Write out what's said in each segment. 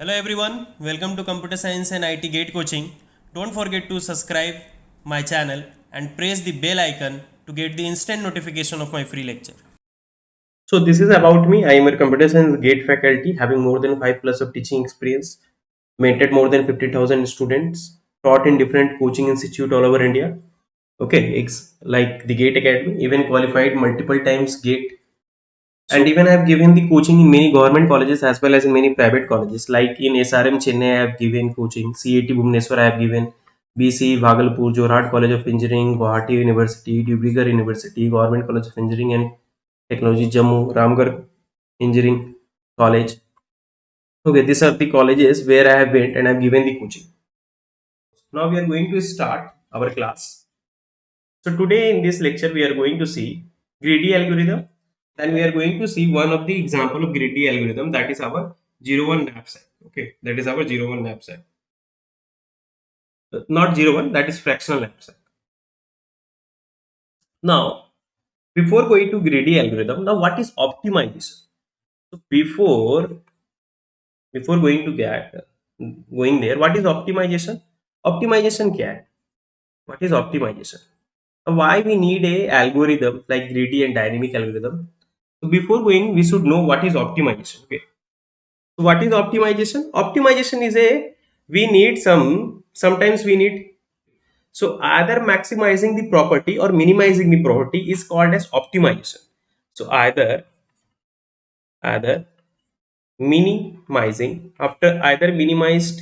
Hello everyone, welcome to Computer Science and IT Gate Coaching. Don't forget to subscribe my channel and press the bell icon to get the instant notification of my free lecture. So this is about me. I am a Computer Science Gate faculty having more than 5 plus of teaching experience, mentored more than 50,000 students, taught in different coaching institute all over India. Okay, it's like the Gate Academy, even qualified multiple times Gate, and even I have given the coaching in many government colleges as well as in many private colleges. Like in SRM Chennai, I have given coaching. CAT Bhubaneswar, I have given. BC Bhagalpur, Jorhat College of Engineering, Guwahati University, Dibrugarh University, Government College of Engineering and Technology, Jammu, Ramgarh Engineering College. Okay, these are the colleges where I have went and I have given the coaching. Now we are going to start our class. So today in this lecture we are going to see greedy algorithm. Then we are going to see one of the example of greedy algorithm, that is our 01 knapsack. Okay, that is our 01 knapsack. Not 01, that is fractional knapsack. Now before going to greedy algorithm, now what is optimization? So before going to get going there, what is optimization? Optimization क्या है? What is optimization? Why we need a algorithm like greedy and dynamic algorithm? So before going, we should know what is optimization. Okay. So what is optimization? Optimization is a we need sometimes we need, so either maximizing the property or minimizing the property is called as optimization. So either minimizing after either minimize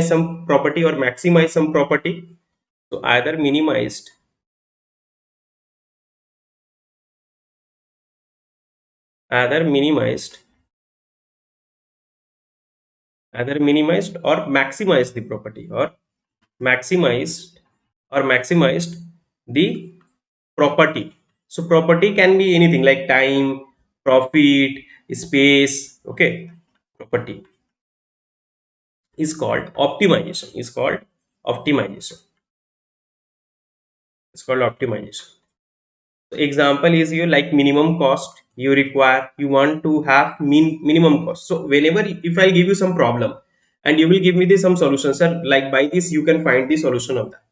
some property or maximize some property. So either minimized minimized or maximized the property or maximized maximized the property. So property can be anything like time, profit, space. Okay, property is called optimization, it's called optimization. So example is you like minimum cost you require, you want to have minimum cost. So whenever if I give you some problem and you will give me this some solution, sir, like by this you can find the solution of that.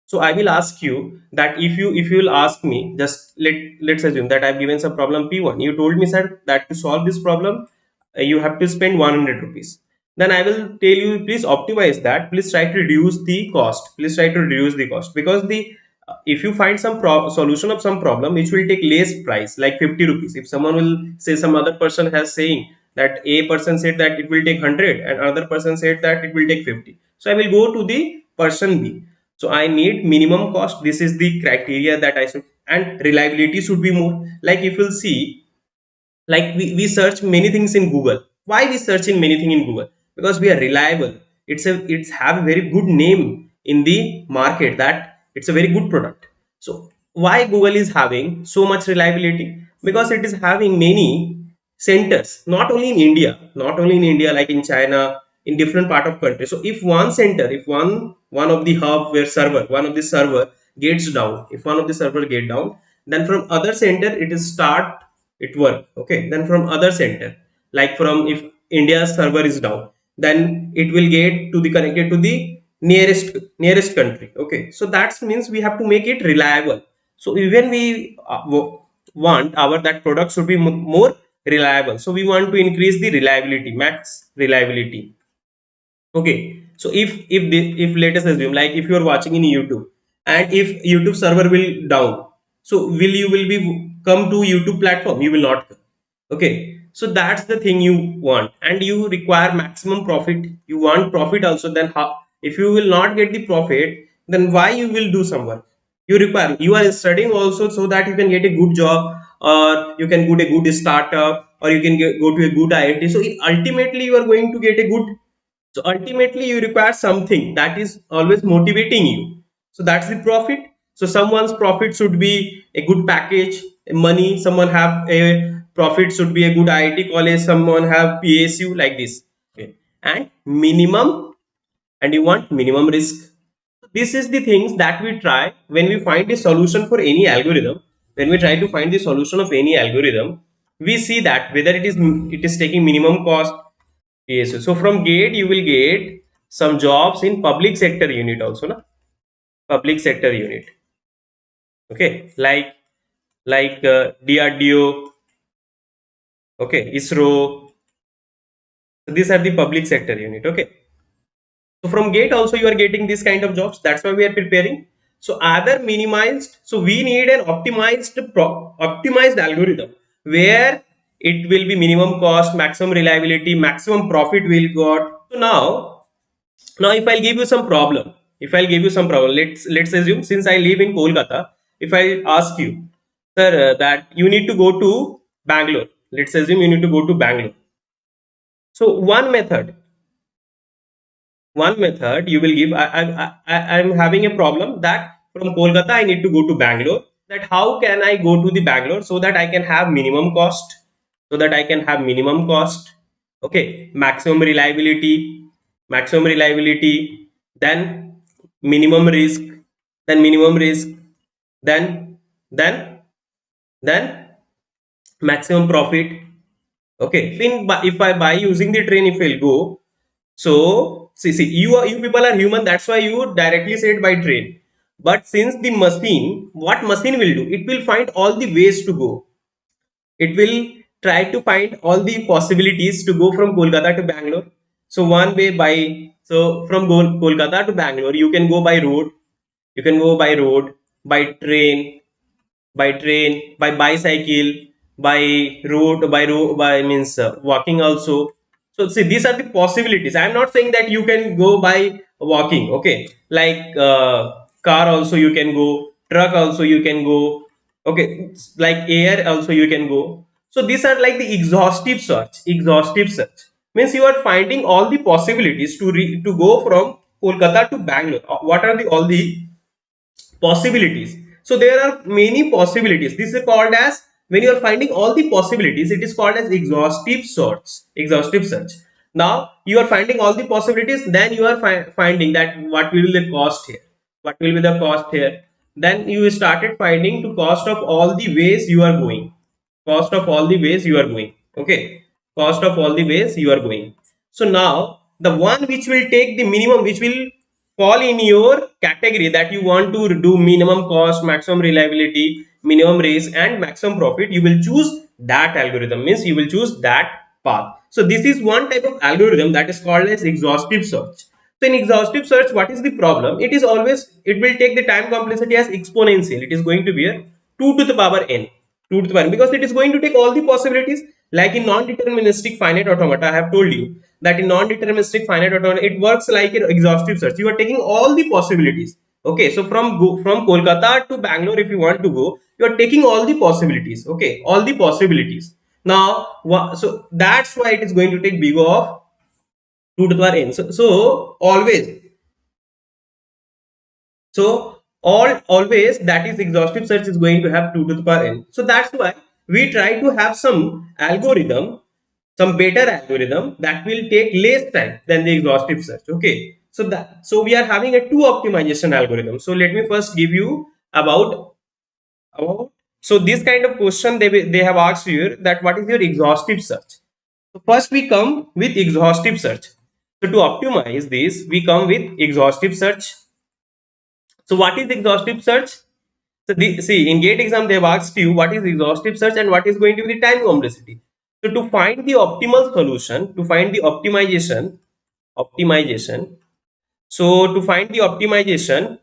So I will ask you that if you will ask me, just let's assume that I've given some problem P1. You told me, sir, that to solve this problem you have to spend 100 rupees. Then I will tell you, please optimize that, please try to reduce the cost, because the if you find some solution of some problem which will take less price like 50 rupees, if someone will say, some other person has saying that a person said that it will take 100 and another person said that it will take 50, so I will go to the person B. So I need minimum cost, this is the criteria that I should, and reliability should be more. Like if you'll see, like we search many things in Google. Why we searching many things in Google? Because we are reliable. It's have a very good name in the market, that it's a very good product. So why Google is having so much reliability? Because it is having many centers, not only in India, like in China, in different part of country. So if one center, if one of the hub where server, one of the server gets down, if one of the server get down, then from other center it is start it work. Okay, then from other center, like from if India's server is down, then it will get to the connected to the nearest country. Okay, so that means we have to make it reliable. So even we want our that product should be more reliable, so we want to increase the reliability, max reliability. Okay, so if let us assume, like if you are watching in YouTube and if YouTube server will down, so will be come to YouTube platform? You will not come. Okay, so that's the thing you want, and you require maximum profit, you want profit also. Then how, if you will not get the profit, then why you will do some work? You are studying also so that you can get a good job, or you can go to a good startup, or you can go to a good IIT. So ultimately you are going to get a good, so ultimately you require something that is always motivating you. So that's the profit. So someone's profit should be a good package, money. Someone have a profit should be a good IIT college. Someone have PSU like this. Okay. And minimum, and you want minimum risk. This is the things that we try when we find a solution for any algorithm. When we try to find the solution of any algorithm, we see that whether it is taking minimum cost, PSU. So from GATE you will get some jobs in public sector unit also, na? Public sector unit. Okay, like DRDO, okay, ISRO. So these are the public sector unit. Okay. So from GATE also you are getting this kind of jobs. That's why we are preparing. So either minimized. So we need an optimized algorithm where it will be minimum cost, maximum reliability, maximum profit will got. So now if I'll give you some problem, let's assume since I live in Kolkata, if I ask you, sir, that you need to go to Bangalore. Let's assume you need to go to Bangalore. So one method you will give. I'm having a problem that from Kolkata I need to go to Bangalore. That how can I go to the Bangalore so that I can have minimum cost, okay, maximum reliability, then minimum risk, then then then then maximum profit. Okay, if I by using the train, if I'll go, so see, you people are human. That's why you directly said by train. But since the machine, what machine will do? It will find all the ways to go. It will try to find all the possibilities to go from Kolkata to Bangalore. So one way from Kolkata to Bangalore, you can go by road. You can go by road, by bicycle, by means walking also. So see, these are the possibilities. I am not saying that you can go by walking. Okay, like car also you can go, truck also you can go. Okay, like air also you can go. So these are like the exhaustive search. Exhaustive search means you are finding all the possibilities to go from Kolkata to Bangalore. What are the all the possibilities? So there are many possibilities. This is called as, when you are finding all the possibilities, it is called as exhaustive search. Now you are finding all the possibilities, then you are finding that what will be the cost here, then you started finding to cost of all the ways you are going, okay, cost of all the ways you are going. So now the one which will take the minimum, which will fall in your category, that you want to do minimum cost, maximum reliability, minimum risk and maximum profit, you will choose that algorithm, means you will choose that path. So this is one type of algorithm that is called as exhaustive search. So in exhaustive search, what is the problem? It will take the time complexity as exponential. It is going to be a 2 to the power n, 2 to the power, because it is going to take all the possibilities. Like in non-deterministic finite automata, I have told you that in non-deterministic finite automata, it works like an exhaustive search. You are taking all the possibilities. Okay, so from Kolkata to Bangalore, if you want to go, you are taking all the possibilities. Okay, all the possibilities. Now, so that's why it is going to take big of 2 to the power n. So always that is exhaustive search is going to have 2 to the power n. So that's why we try to have some algorithm, some better algorithm that will take less time than the exhaustive search. Okay. So we are having a two optimization algorithm. So let me first give you about so this kind of question they have asked you that what is your exhaustive search. So first we come with exhaustive search. So to optimize this, we come with exhaustive search. So what is exhaustive search? So see, in GATE exam, they have asked you what is exhaustive search and what is going to be the time complexity. So to find the optimal solution, to find the optimization. So to find the optimization,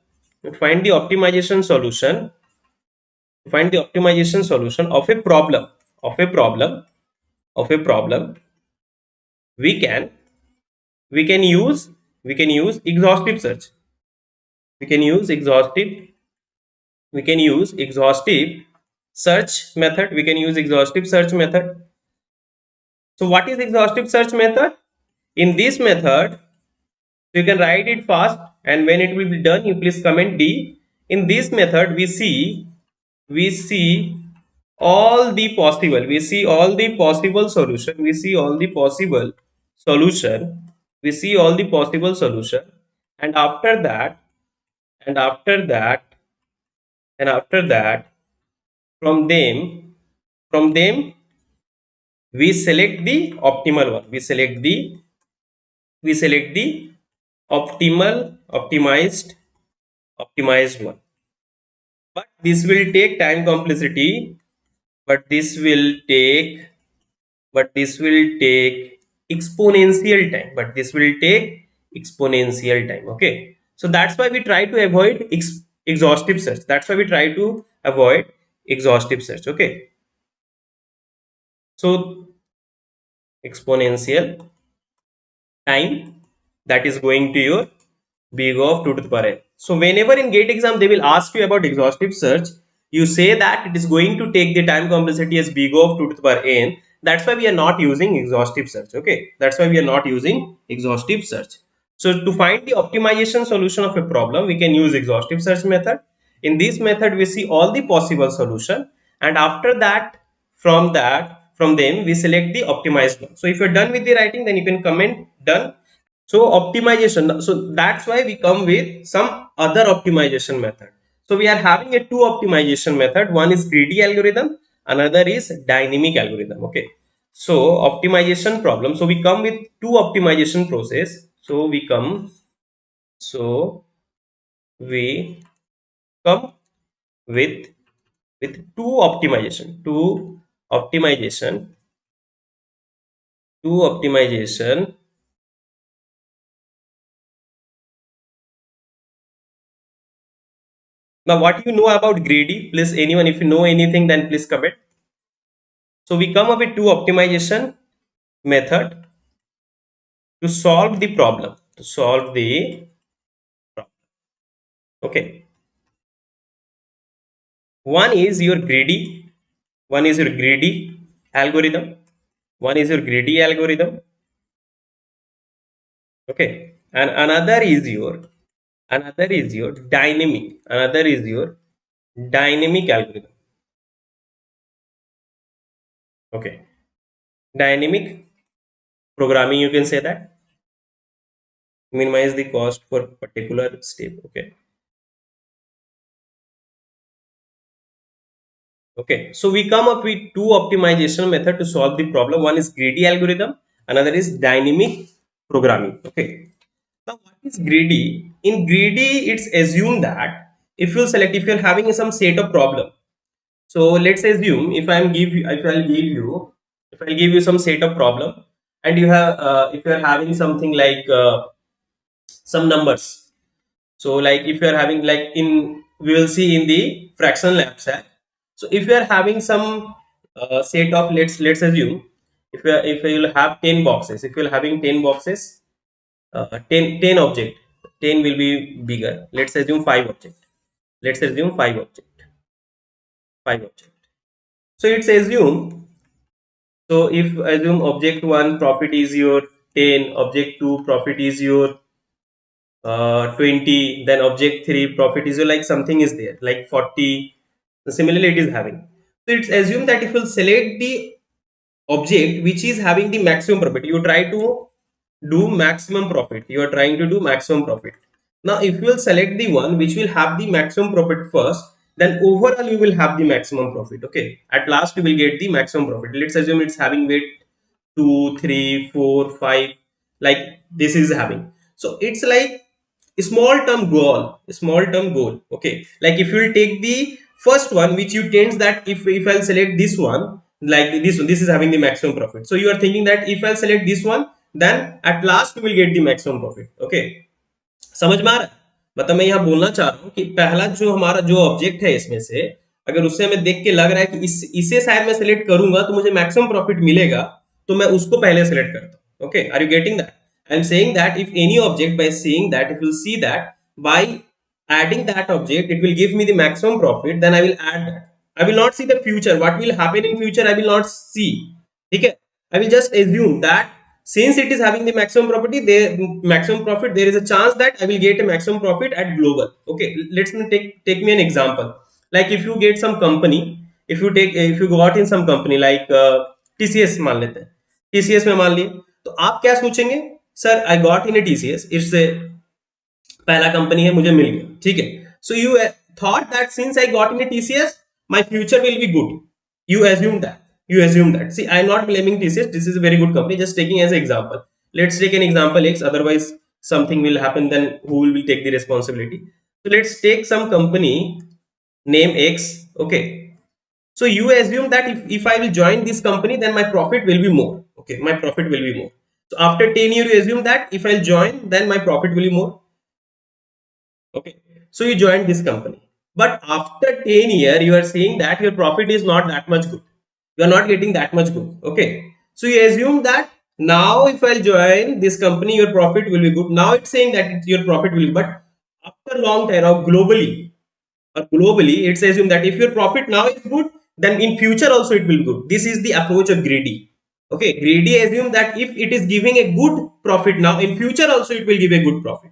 solution, of a problem, of a problem, of a problem, we can use exhaustive search. We can use exhaustive search method. So what is exhaustive search method? In this method, you can write it fast, and when it will be done, you please comment D. In this method, we see all the possible, solution. We see all the possible solution, and after that, and after that, and after that, from them we select the optimal one. we select the optimized one. But this will take time complexity, but this will take exponential time, okay. So that's why we try to avoid exhaustive search, okay. So exponential time, that is going to your big of 2 to the power n. So whenever in gate exam they will ask you about exhaustive search, you say that it is going to take the time complexity as big of 2 to the power n. That's why we are not using exhaustive search, okay. That's why we are not using exhaustive search. So to find the optimization solution of a problem, we can use exhaustive search method. In this method, we see all the possible solution, and after that, from them we select the optimized one. So if you're done with the writing, then you can comment done. So optimization, so that's why we come with some other optimization method. So we are having a two optimization method. One is greedy algorithm, another is dynamic algorithm, okay. So optimization problem, so we come with two optimization process. So we come with two optimization Now, what you know about greedy? Please, anyone, if you know anything, then please comment. So we come up with two optimization method to solve the problem. Okay. One is your greedy. One is your greedy algorithm. One is your greedy algorithm. Okay. And another is your dynamic algorithm. Okay. Dynamic programming, you can say that. Minimize the cost for particular step. Okay, so we come up with two optimization method to solve the problem. One is greedy algorithm, another is dynamic programming. Okay, now what is greedy? In greedy, it's assumed that if you're having some set of problem. So let's assume if I'll give you some set of problem, and you have if you're having something like some numbers. So like if you are having, like in we will see in the fraction lab set. So if you are having some set of, let's assume if you will have 10 boxes, if you are having 10 boxes, 10 object, 10 will be bigger. Let's assume 5 object. Let's assume 5 object. So it's assume, so if assume object 1 profit is your 10, object 2 profit is your 20, then object 3 profit is like something is there like 40. Similarly it is having, so it's assumed that if you select the object which is having the maximum profit, you try to do maximum profit, you are trying to do maximum profit. Now if you will select the one which will have the maximum profit first, then overall you will have the maximum profit, okay. At last you will get the maximum profit. Let's assume it's having weight 2, 3, 4, 5, like this is having. So it's like a small term goal, okay. Like if you will take the first one which you tends that if I'll select this one, like this one, this is having the maximum profit. So you are thinking that if I'll select this one, then at last you will get the maximum profit, okay. समझ में आ रहा है? मतलब मैं यहाँ बोलना चाह रहा हूँ कि पहला जो हमारा जो ऑब्जेक्ट है इसमें से, अगर उससे हमें देख के लग रहा है कि इसे शायद मैं सेलेक्ट करूंगा तो मुझे मैक्सिमम प्रॉफिट मिलेगा, तो मैं उसको पहले सेलेक्ट करता हूँ, okay. Are you getting that? I am saying that if any object, by seeing that, if you see that by adding that object it will give me the maximum profit, then I will add that. I will not see the future, what will happen in future I will not see. Okay, I will just assume that since it is having the maximum property, maximum profit, there is a chance that I will get a maximum profit at global. Okay, let's take me an example. Like if you get some company, if you got in some company like TCS मान लेते हैं, TCS में मान लिए, तो आप क्या सोचेंगे? Sir I got in A TCS, it's a पहला कंपनी है, मुझे मिल गया, ठीक है. So you thought that since I got in A TCS my future will be good. You assume that. See, I am not blaming TCS, this is a very good company, just taking as an example. let's take an example X, otherwise something will happen, then who will take the responsibility? So let's take some company name X. Okay, so you assume that if I will join this company, then my profit will be more. Okay, my profit will be more. So after 10 years, you assume that if I'll join, then my profit will be more. Okay, so you joined this company, but after 10 years, you are seeing that your profit is not that much good. You are not getting that much good. Okay, so you assume that now if I'll join this company, your profit will be good. Now it's saying that your profit will be, but after long time or globally, it's assumed that if your profit now is good, then in future also it will be good. This is the approach of greedy. Okay, greedy assume that if it is giving a good profit now, in future also it will give a good profit,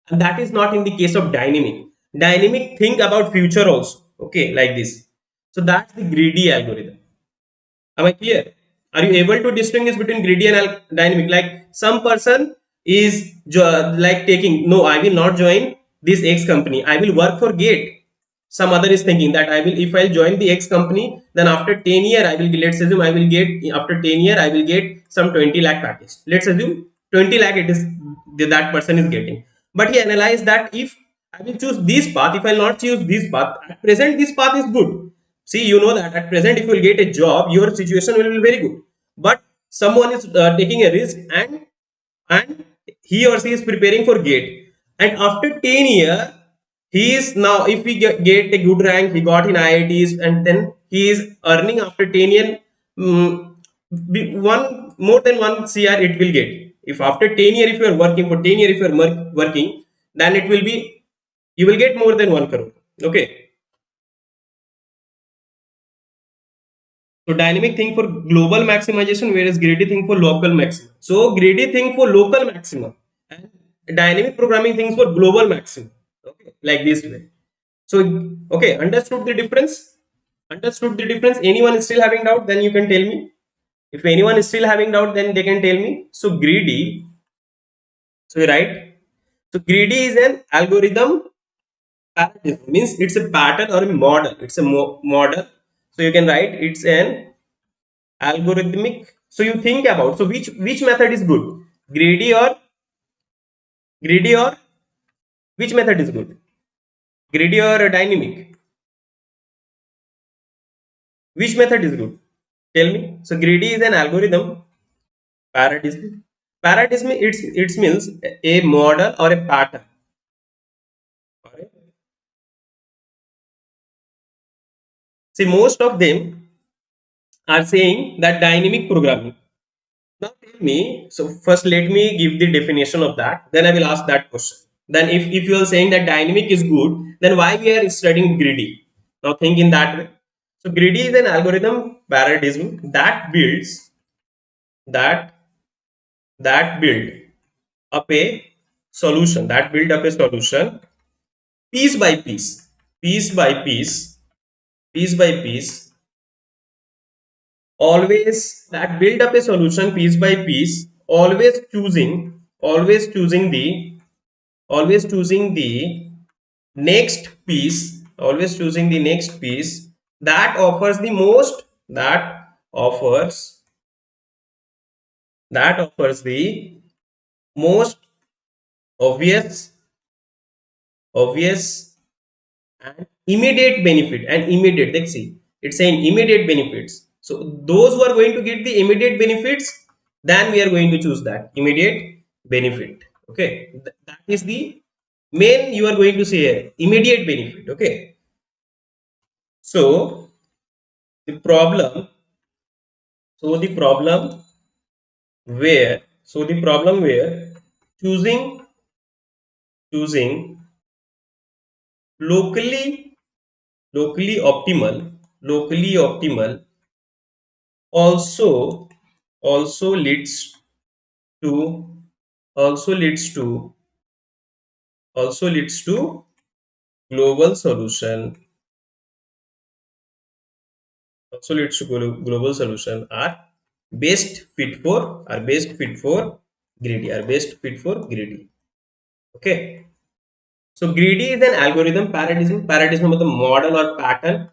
and that is not in the case of dynamic. Dynamic think about future also. Okay, like this. So that's the greedy algorithm. Am I clear? Are you able to distinguish between greedy and dynamic? Like some person is like taking, no, I will not join this X company. I will work for Gate. Some other is thinking that I will, if I'll join the X company, then after 10 year I will, let's assume I will get, after 10 year I will get some 20 lakh package. Let's assume 20 lakh it is that person is getting. But he analyzed that if I will choose this path, if I'll not choose this path, at present this path is good. See, you know that at present, if you will get a job, your situation will be very good. But someone is taking a risk, and he or she is preparing for Gate. And after 10 years, he is now, if we get a good rank, he got in IITs, and then he is earning after 10 years, one more than 1 CR it will get. If after 10 years, if you are working for 10 years, if you are working, then it will be, you will get more than 1 crore. Okay. So dynamic think for global maximization, whereas greedy think for local maximum. So greedy think for local maximum, and dynamic programming thinks for global maximum. Okay, like this way. So okay, understood the difference? Understood the difference? Anyone is still having doubt? Then you can tell me. If anyone is still having doubt, then they can tell me. So greedy. So you write. So greedy is an algorithm paradigm, means it's a pattern or a model. It's a model. So you can write it's an algorithmic. So you think about, so which method is good, greedy or greedy or which method is good, greedy or dynamic, which method is good, tell me. So greedy is an algorithm, paradigm it's means a model or a pattern. Alright. See, most of them are saying that dynamic programming. Now tell me, so first let me give the definition of that, then I will ask that question. Then if you are saying that dynamic is good, then why we are studying greedy? Now think in that way. So greedy is an algorithm paradigm that builds that that build up a solution piece by piece, piece by piece, piece by piece, always that build up a solution piece by piece, always choosing the next piece, always choosing the next piece that offers the most, offers that offers the most obvious obvious and immediate benefit. And immediate, let's see, it's saying immediate benefits. So those who are going to get the immediate benefits, then we are going to choose that immediate benefit. Okay, that is the main you are going to say here, immediate benefit. Okay, so the problem so the problem where choosing locally locally optimal also also leads to also leads to global solution global solution are best fit for greedy. Okay, so greedy is an algorithm paradigm मतलब model or pattern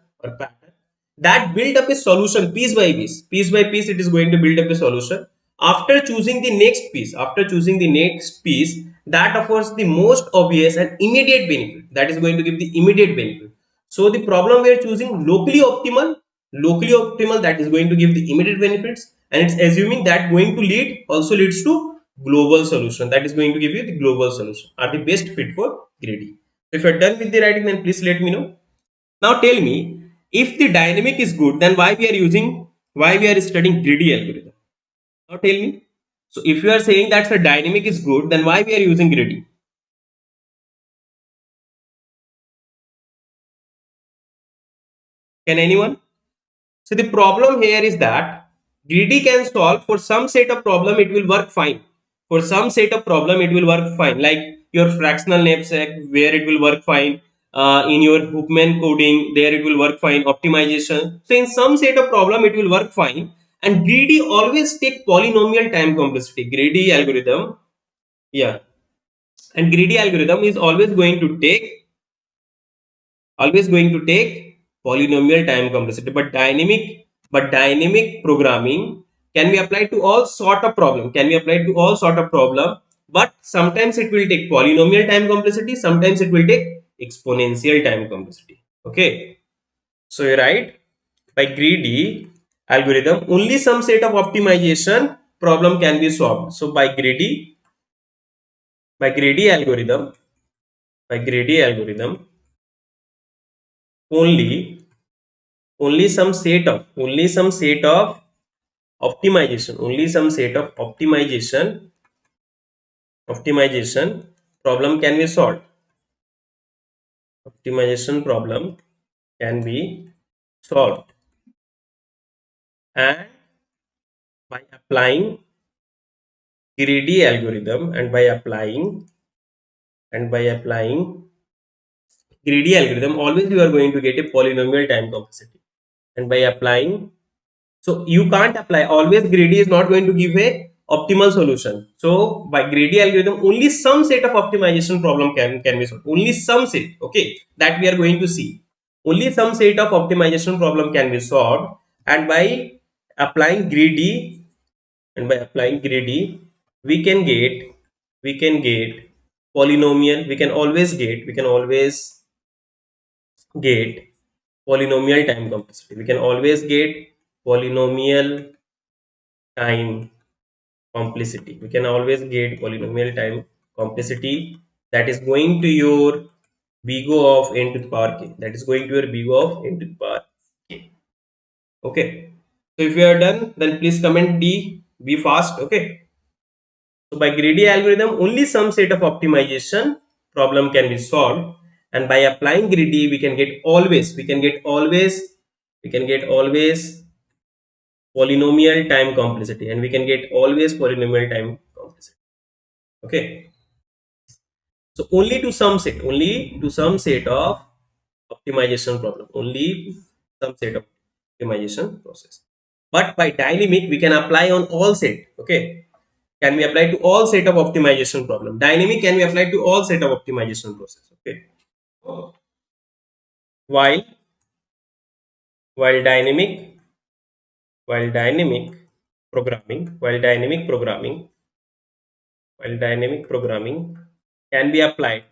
that build up a solution piece by piece, it is going to build up a solution After choosing the next piece that offers the most obvious and immediate benefit, that is going to give the immediate benefit. So the problem we are choosing locally optimal, that is going to give the immediate benefits, and it's assuming that going to lead also leads to global solution, that is going to give you the global solution are the best fit for greedy. If you're done with the writing, then please let me know. Now tell me, if the dynamic is good, then why we are studying greedy algorithm? Now tell me. So if you are saying that the dynamic is good, then why we are using greedy? Can anyone? So the problem here is that greedy can solve for some set of problem, it will work fine. For some set of problem, it will work fine. Like your fractional knapsack, where it will work fine. In your Hoopman coding, there it will work fine. Optimization. So in some set of problem, it will work fine. And greedy always take polynomial time complexity. Greedy algorithm, yeah. And greedy algorithm is always going to take polynomial time complexity, but dynamic programming can be applied to all sort of problem, but sometimes it will take polynomial time complexity, sometimes it will take exponential time complexity. Okay, so you're right. By greedy algorithm, only some set of optimization problem can be solved. So by greedy algorithm only only some set of optimization problem can be solved. Optimization problem can be solved, and by applying greedy algorithm and by applying greedy algorithm, always you are going to get a polynomial time complexity. And by applying, so you can't apply always, greedy is not going to give a optimal solution. So by greedy algorithm, only some set of optimization problem can be solved, only some set. Okay, that we are going to see. Only some set of optimization problem can be solved, and by applying greedy we can get polynomial, we can always get polynomial time complexity. We can always get polynomial time complexity. We can always get polynomial time complexity, that is going to your big O of n to the power k. That is going to your big O of n to the power k. Okay. So if you are done, then please comment D. Be fast. Okay. So by greedy algorithm, only some set of optimization problem can be solved, and by applying greedy, we can get always polynomial time complexity, and we can get always polynomial time complexity. Okay, so only to some set of optimization problem, only some set of optimization process. But by dynamic we can apply on all set. Okay, can be applied to all set of optimization problem. Dynamic can be applied to all set of optimization process. Okay, while while dynamic while dynamic while dynamic programming can be applied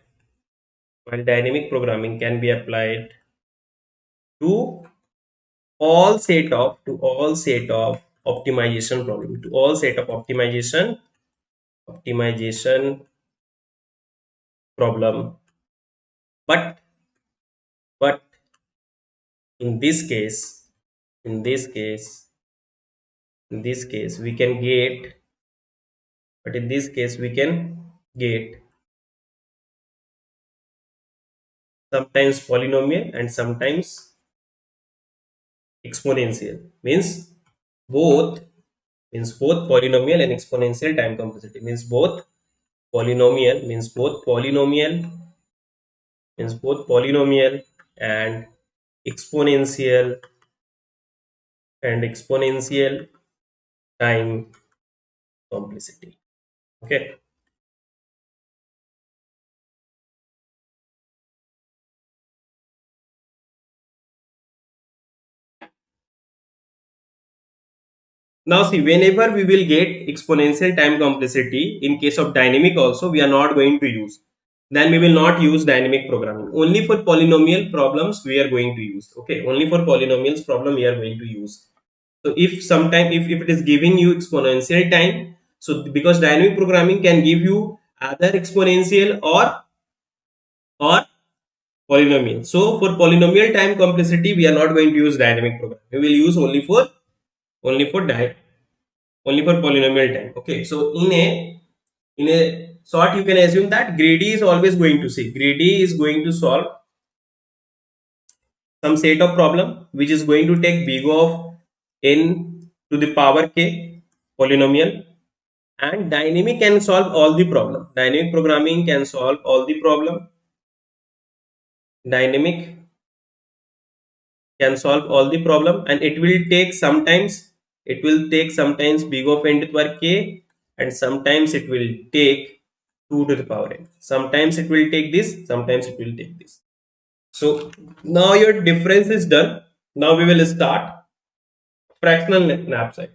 while dynamic programming can be applied to all set of optimization problem, to all set of optimization problem. But but in this case in this case in this case we can get but in this case we can get sometimes polynomial and sometimes exponential, both means both polynomial and exponential time complexity, means both polynomial and exponential time complexity. Okay, Now see, whenever we will get exponential time complexity, in case of dynamic also, we are not going to use. Then we will not use dynamic programming. Only for polynomial problems we are going to use. Okay, only for polynomials problem we are going to use. So if sometime if it is giving you exponential time, so because dynamic programming can give you either exponential or polynomial. So for polynomial time complexity, we are not going to use dynamic programming. We will use only for only for polynomial time. Okay, so in a short, you can assume that greedy is always going to say greedy is going to solve some set of problem which is going to take big of n to the power k polynomial, and dynamic can solve all the problem. Dynamic programming can solve all the problem. Dynamic can solve all the problem, and it will take sometimes big of n to the power k, and sometimes it will take 2 to the power n. Sometimes it will take this, sometimes it will take this. So now your difference is done. Now we will start fractional knapsack.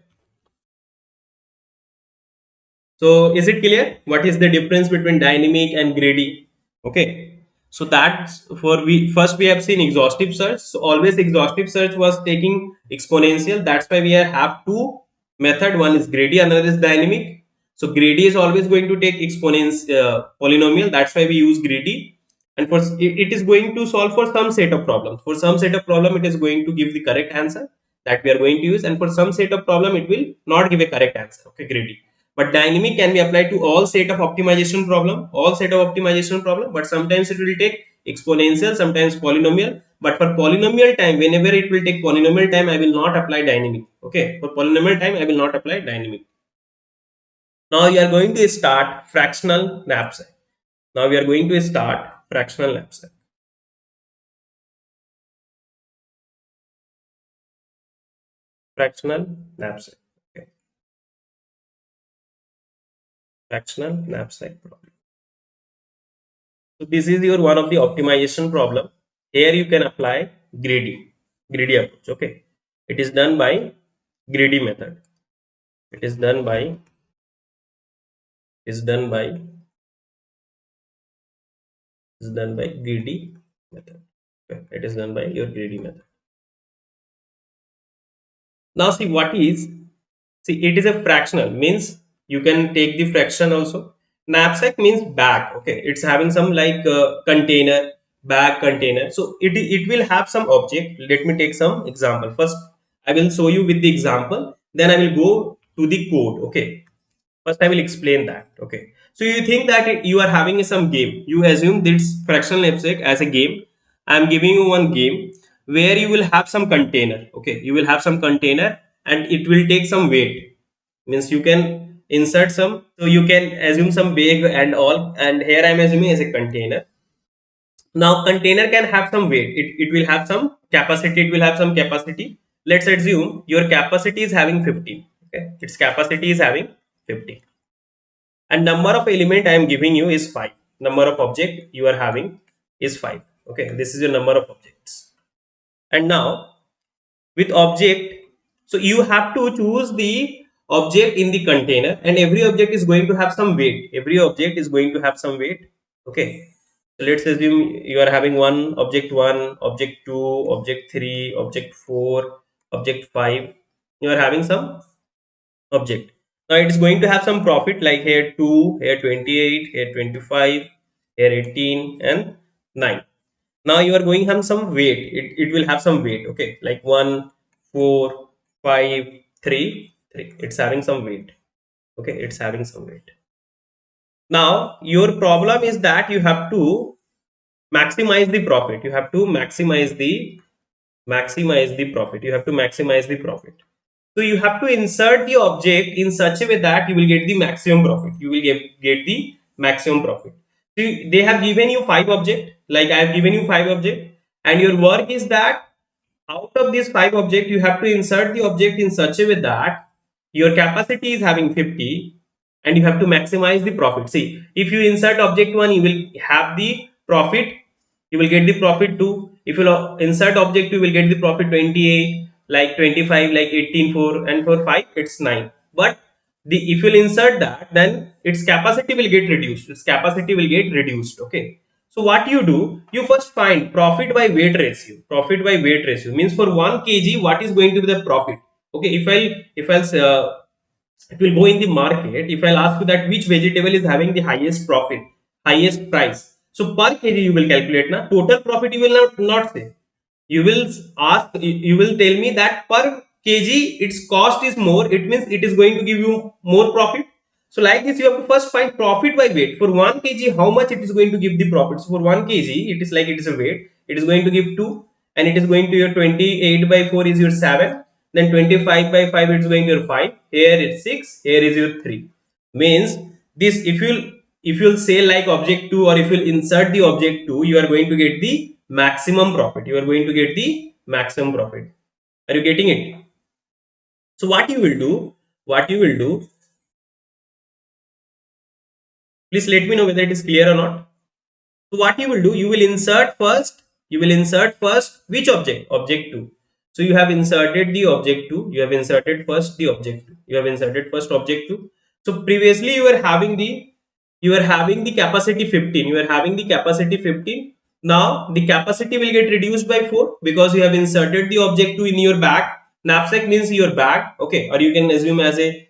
So is it clear what is the difference between dynamic and greedy? Okay. So that's for we have seen exhaustive search. So always exhaustive search was taking exponential. That's why we have two method. One is greedy, another is dynamic. So greedy is always going to take exponential polynomial. That's why we use greedy. And for it is going to solve for some set of problems. For some set of problem, it is going to give the correct answer that we are going to use, and for some set of problem, it will not give a correct answer. Okay, greedy. But dynamic can be applied to all set of optimization problem, but sometimes it will take exponential, sometimes polynomial. But for polynomial time, whenever it will take polynomial time, I will not apply dynamic. Okay, for polynomial time, I will not apply dynamic. Now you are going to start fractional knapsack. Now we are going to start fractional knapsack. Fractional knapsack. Okay. Fractional knapsack problem. So this is your one of the optimization problem. Here you can apply greedy approach. Okay, it is done by greedy method. It is done by is done by is done by greedy method. Okay, it is done by your greedy method. Now see what is see it is a fractional means you can take the fraction also. Knapsack means bag. Okay, it's having some like container, bag container. So it will have some object. Let me take some example. First I will show you with the example, then I will go to the code. Okay, first I will explain that. Okay, so you think that you are having some game, you assume this fractional knapsack as a game. I am giving you one game where you will have some container. Okay, you will have some container and it will take some weight, means you can insert some, so you can assume some bag and all, and here I am assuming as a container. Now container can have some weight, it will have some capacity, let's assume your capacity is having 15. Okay, its capacity is having 50, and number of element I am giving you is 5. Number of object you are having is 5. Okay, this is your number of objects. And now with object, so you have to choose the object in the container, and every object is going to have some weight. Every object is going to have some weight. Okay, so let's assume you are having one object 1, object 2, object 3, object 4, object 5. You are having some object. Now it is going to have some profit, like here 2, here 28, here 25, here 18 and 9. Now you are going to have some weight. It will have some weight. Okay, like 1, 4, 5, 3, 3. It's having some weight. Okay, it's having some weight. Now your problem is that you have to maximize the profit. You have to maximize the profit. You have to maximize the profit. So you have to insert the object in such a way that you will get the maximum profit. You will get the maximum profit. So they have given you 5 object, like I have given you 5 object, and your work is that out of these 5 object you have to insert the object in such a way that your capacity is having 50 and you have to maximize the profit. See, if you insert object 1, you will have the profit, you will get the profit 2. If you insert object 2, you will get the profit 28, like 25, like 18 4, and for 5 it's 9. But the if you'll insert that, then its capacity will get reduced. Its capacity will get reduced. Okay. So what you do, you first find profit by weight ratio. Profit by weight ratio means for 1 kg, what is going to be the profit? Okay, if we'll go in the market, if I'll ask you that which vegetable is having the highest profit, highest price, so per kg you will calculate na. Total profit you will not say. You will ask, you will tell me that per kg its cost is more. It means it is going to give you more profit. So like this, you have to first find profit by weight. For 1 kg, how much it is going to give the profit? So for 1 kg, it is like it is a weight. It is going to give 2, and it is going to your 28 by 4 is your 7. Then 25 by 5 it's going to your 5. Here it's 6. Here is your 3. Means this, if you'll say like object 2, or if you'll insert the object 2, you are going to get the maximum profit. You are going to get the maximum profit. Are you getting it? So what you will do? What you will do? Please let me know whether it is clear or not. So what you will do, you will insert first which object? Object 2. So you have inserted the object 2, you have inserted first the object 2, you have inserted first object 2. So previously you were having the capacity 15, you are having the capacity 15. Now the capacity will get reduced by 4 because you have inserted the object 2 in your bag. Knapsack means your bag, okay, or you can assume as a,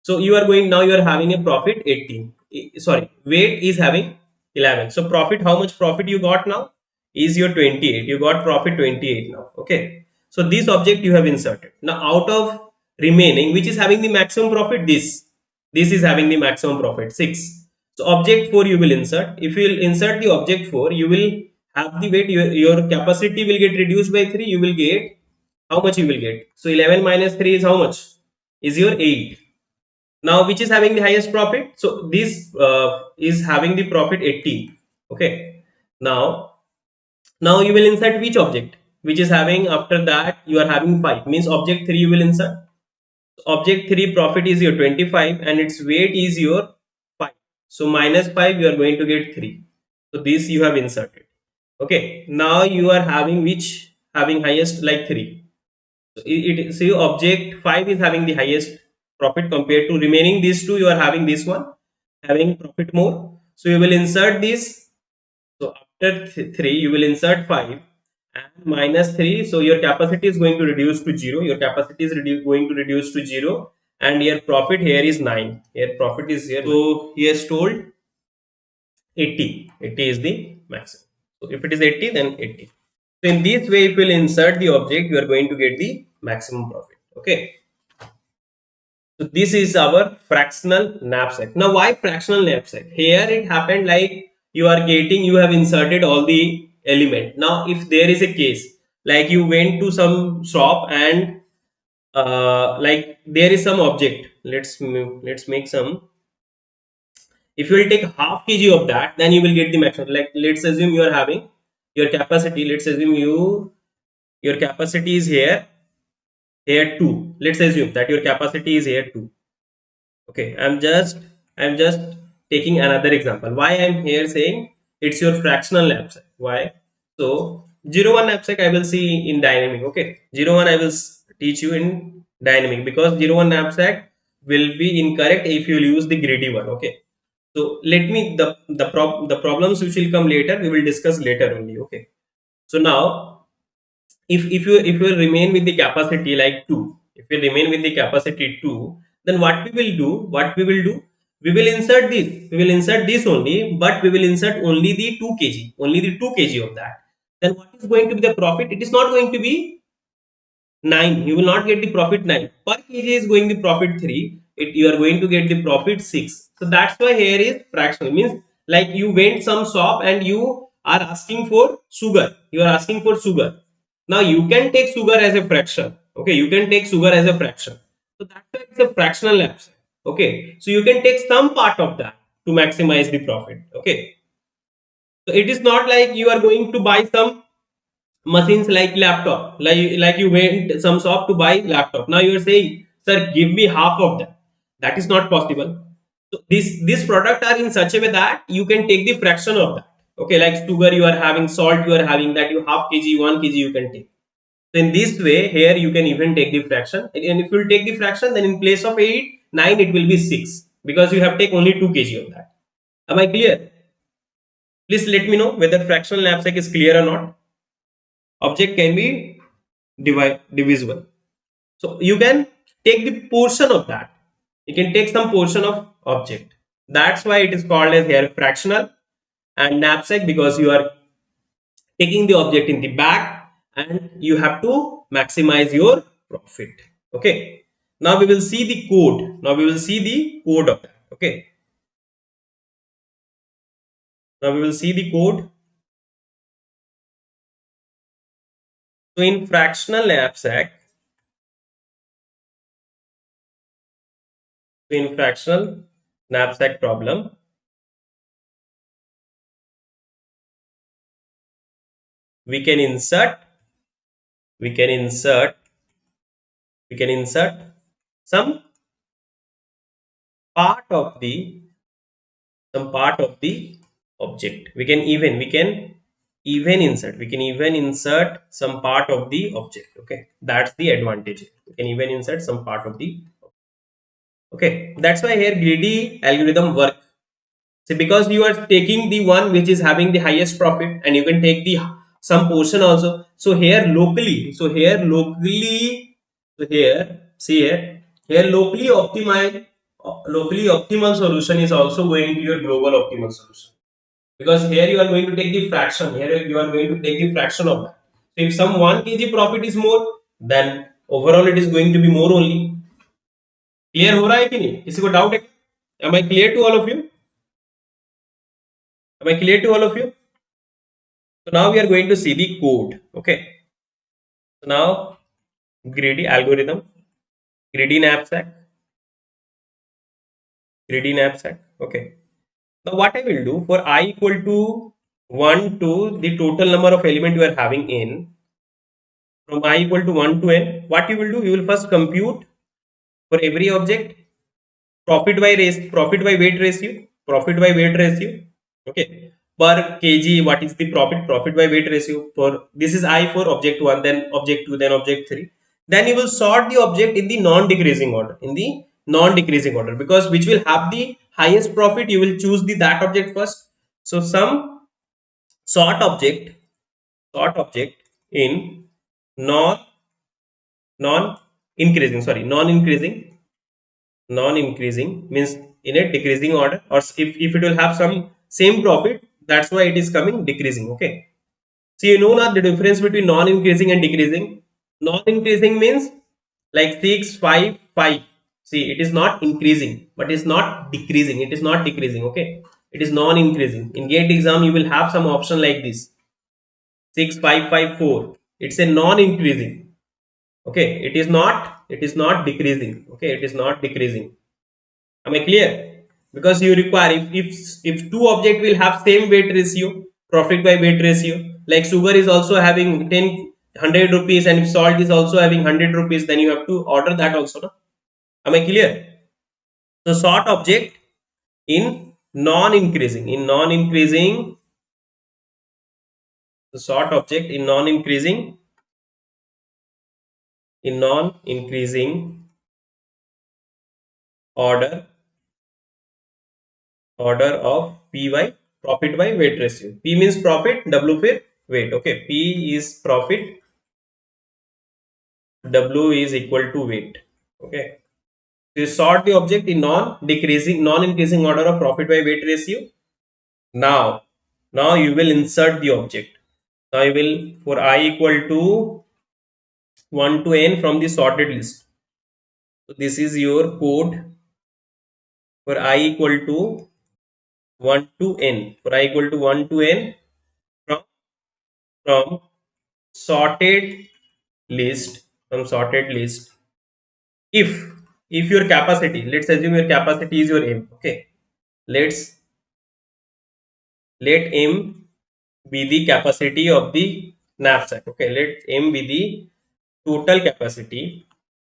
so you are going, now you are having a profit 18. Sorry, weight is having 11. So profit, how much profit you got now? Is your 28. You got profit 28 now. Okay. So this object you have inserted. Now out of remaining, which is having the maximum profit? This is having the maximum profit 6. So object 4 you will insert. If you will insert the object 4, you will have the weight, your capacity will get reduced by 3. You will get, how much you will get? So 11 minus 3 is how much? Is your 8. Now which is having the highest profit? So this is having the profit 80. Okay. Now you will insert which object, which is having, after that you are having 5, means object 3 you will insert. Object 3 profit is your 25 and its weight is your 5. So minus 5 you are going to get 3. So this you have inserted. Okay. Now you are having which having highest, like 3. So see, object 5 is having the highest profit compared to remaining these two. You are having this one having profit more. So you will insert this. So after 3 you will insert 5 and minus 3. So your capacity is going to reduce to 0. Your capacity is going to reduce to 0, and your profit here is 9. Here profit is here. So he has told 80. 80 is the maximum. So if it is 80, then 80. So in this way, if you will insert the object, you are going to get the maximum profit. Okay. So this is our fractional knapsack. Now why fractional knapsack? Here it happened like you are getting, you have inserted all the element. Now if there is a case like you went to some shop and like there is some object. Let's make some. If you will take half kg of that, then you will get the maximum. Like let's assume you are having your capacity. Let's assume your capacity is here 2. Let's assume that your capacity is here 2. Okay, I'm just taking another example. Why I'm here saying it's your fractional knapsack? Why? So 01 knapsack I will see in dynamic. Okay, 01 I will teach you in dynamic, because 01 knapsack will be incorrect if you use the greedy one. Okay, so let me, the problems which will come later, we will discuss later only. Okay, so now if you remain with the capacity like 2, if you remain with the capacity 2, then we will insert this, only, but we will insert only the 2 kg, only the 2 kg of that. Then what is going to be the profit? It is not going to be 9. You will not get the profit 9 per kg, is going the profit 3. You are going to get the profit 6. So that's why here is fractional. Means like you went some shop and you are asking for sugar, now you can take sugar as a fraction. Okay, you can take sugar as a fraction. So that's why it's a fractional lapse. Okay, so you can take some part of that to maximize the profit. Okay, so it is not like you are going to buy some machines like laptop, like you went some shop to buy laptop. Now you are saying, sir, give me half of that. That is not possible. So this product are in such a way that you can take the fraction of that. Okay, like sugar you are having, salt you are having, that you half kg, 1 kg you can take. So in this way, here you can even take the fraction, and if you will take the fraction, then in place of 8, 9, it will be 6, because you have taken only 2 kg of that. Am I clear? Please let me know whether fractional knapsack is clear or not. Object can be divisible. So you can take the portion of that. You can take some portion of object. That's why it is called as here fractional and knapsack, because you are taking the object in the back and you have to maximize your profit. Okay. Now we will see the code. Now we will see the code of that. Okay. Now we will see the code. So in fractional knapsack, problem, we can insert, we can insert, we can insert some part of the, object. We can even insert some part of the object. Okay, that's the advantage. We can even insert some part of the, okay, that's why here greedy algorithm work. See, because you are taking the one which is having the highest profit, and you can take the some portion also. So here locally, so here, see here, locally optimal, solution is also going to your global optimal solution, because here you are going to take the fraction. Here you are going to take the fraction of that. So if some 1 kg profit is more, then overall it is going to be more only. Clear हो रहा है कि नहीं? किसी को doubt है? Am I clear to all of you? Am I clear to all of you? So now we are going to see the code. Okay. So now greedy algorithm, greedy knapsack, greedy knapsack. Okay. Now what I will do, for I equal to 1 to the total number of element you are having in, from I equal to 1 to n, what you will do, you will first compute for every object profit by weight ratio, okay, per kg. What is the profit by weight ratio? For this is I for object 1, then object 2, then object 3. Then you will sort the object in the non-decreasing order, because which will have the highest profit, you will choose the that object first. So some sort object, in non non increasing, sorry, non increasing means in a decreasing order, or if it will have some same profit, that's why it is coming decreasing. Okay, so you know now the difference between non-increasing and decreasing. Non-increasing means like 6 5 5. See, it is not increasing, but it's not decreasing, it is not decreasing. Okay, it is non-increasing. In gate exam you will have some option like this, 6 5 5 4. It's a non-increasing. Okay, it is not decreasing. Okay, it is not decreasing. Am I clear? Because you require, if two object will have same weight ratio, profit by weight ratio, like sugar is also having 100 rupees, and if salt is also having 100 rupees, then you have to order that also, no? Am I clear? So sort object in non-increasing, the sort object in non-increasing order, of P by profit by weight ratio. P means profit, W फिर weight. Okay, P is profit, W is equal to weight. Okay, so you sort the object in non-increasing order of profit by weight ratio. Now, you will insert the object. Now you will, for I equal to 1 to n from the sorted list. So this is your code for I equal to 1 to n. For I equal to 1 to n from from sorted list, if your capacity, let's assume your capacity is your m. Okay, let's let m be the capacity of the knapsack. Okay, let m be the total capacity,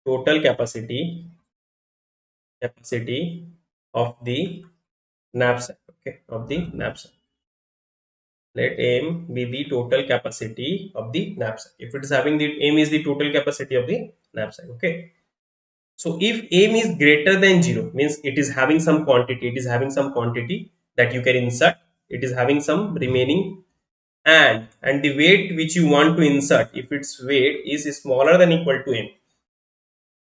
total capacity of the knapsack. Okay, of the knapsack. let m be the total capacity of the knapsack. If it is having the m is the total capacity of the knapsack. Okay, so if m is greater than 0, means it is having some quantity, it is having some quantity that you can insert, it is having some remaining, and the weight which you want to insert, if its weight is smaller than equal to m,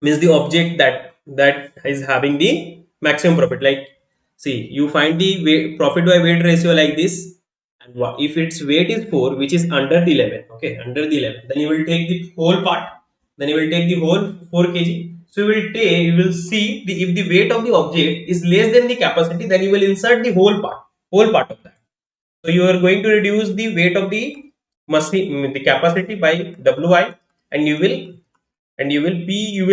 means the object that is having the maximum profit. Like, see, you find the profit by weight ratio like this, and if its weight is 4, which is under the 11, okay, under the 11, then you will take the whole part, then you will take the whole 4 kg. So you will see the, if the weight of the object is less than the capacity, then you will insert the whole part of that. So you are going to reduce the weight of the machine, the capacity by wi, and you will